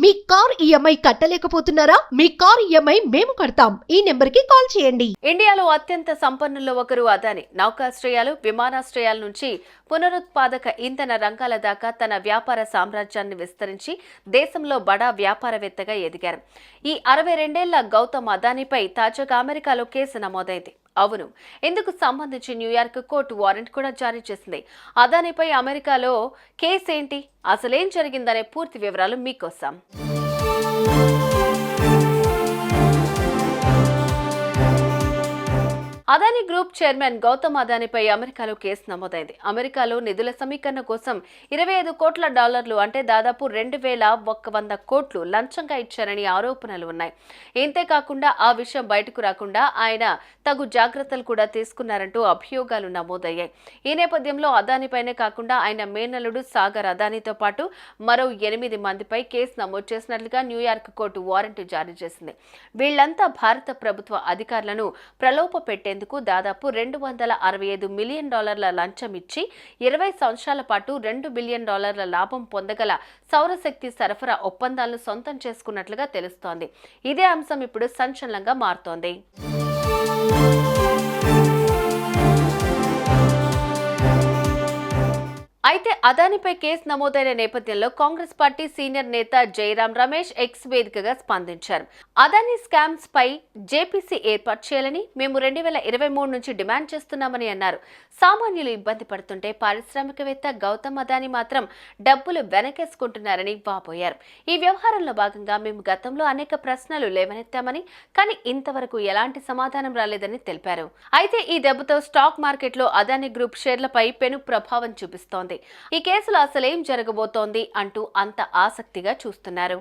మీ car EMI కట్టలేకపోతున్నారా? మీ car EMI మేము కడతాం. ఈ నెంబర్కి కాల్ చేయండి. ఇండియాలో అత్యంత సంపన్నుల్లో ఒకరు అదాని. నౌకాశ్రయాలు, విమానాశ్రయాల నుంచి పునరుత్పాదక ఇంధన రంగాల దాకా తన వ్యాపార సామ్రాజ్యాన్ని విస్తరించి దేశంలో బడా వ్యాపారవేత్తగా ఎదిగారు. ఈ 62 గౌతమ్ అదానీపై తాజాగా అమెరికాలో కేసు నమోదైంది. అవును, ఇందుకు సంబంధించి న్యూయార్క్ కోర్టు వారెంట్ కూడా జారీ చేసింది. అదానీపై అమెరికాలో కేసేంటి, అసలేం జరిగిందనే పూర్తి వివరాలు మీకోసం. అదానీ గ్రూప్ చైర్మన్ గౌతమ్ అదానీపై అమెరికాలో కేసు నమోదైంది. అమెరికాలో నిధుల సమీకరణ కోసం $25 కోట్ల అంటే దాదాపు 2100 కోట్లు లంచంగా ఇచ్చారని ఆరోపణలు ఉన్నాయి. ఇంతేకాకుండా ఆ విషయం బయటకు రాకుండా ఆయన తగు జాగ్రత్తలు కూడా తీసుకున్నారంటూ అభియోగాలు నమోదయ్యాయి. ఈ నేపథ్యంలో అదానీపైనే కాకుండా ఆయన మేనల్లుడు సాగర్ అదానీతో పాటు మరో 8 మందిపై కేసు నమోదు చేసినట్లుగా న్యూయార్క్ కోర్టు వారెంట్ జారీ చేసింది. వీళ్లంతా భారత ప్రభుత్వ అధికారులను ప్రలోభ పెట్టేందుకు దాదాపు $265 మిలియన్ లంచం ఇచ్చి 20 సంవత్సరాల పాటు $2 బిలియన్ లాభం పొందగల సౌరశక్తి సరఫరా ఒప్పందాలను సొంతం చేసుకున్నట్లుగా తెలుస్తోంది. ఇదే అంశం ఇప్పుడు సంచలనంగా మారుతోంది. అయితే అదానీపై కేసు నమోదైన నేపథ్యంలో కాంగ్రెస్ పార్టీ సీనియర్ నేత జైరాం రమేష్ ఎక్స్ వేదికగా స్పందించారు. అదానీ స్కామ్స్ పై జేపీసీ ఏర్పాటు చేయాలని మేము 2023 నుంచి డిమాండ్ చేస్తున్నామని అన్నారు. సామాన్యులు ఇబ్బంది పడుతుంటే పారిశ్రామికవేత్త గౌతమ్ అదానీ మాత్రం డబ్బులు వెనకేసుకుంటున్నారని వాపోయారు. ఈ వ్యవహారంలో భాగంగా మేము గతంలో అనేక ప్రశ్నలు లేవనెత్తామని, కానీ ఇంతవరకు ఎలాంటి సమాధానం రాలేదని తెలిపారు. అయితే ఈ దెబ్బతో స్టాక్ మార్కెట్లో అదానీ గ్రూప్ షేర్లపై పెను ప్రభావం చూపిస్తోంది. ఈ కేసులో అసలేం జరగబోతోంది అంటూ అంత ఆసక్తిగా చూస్తున్నారు.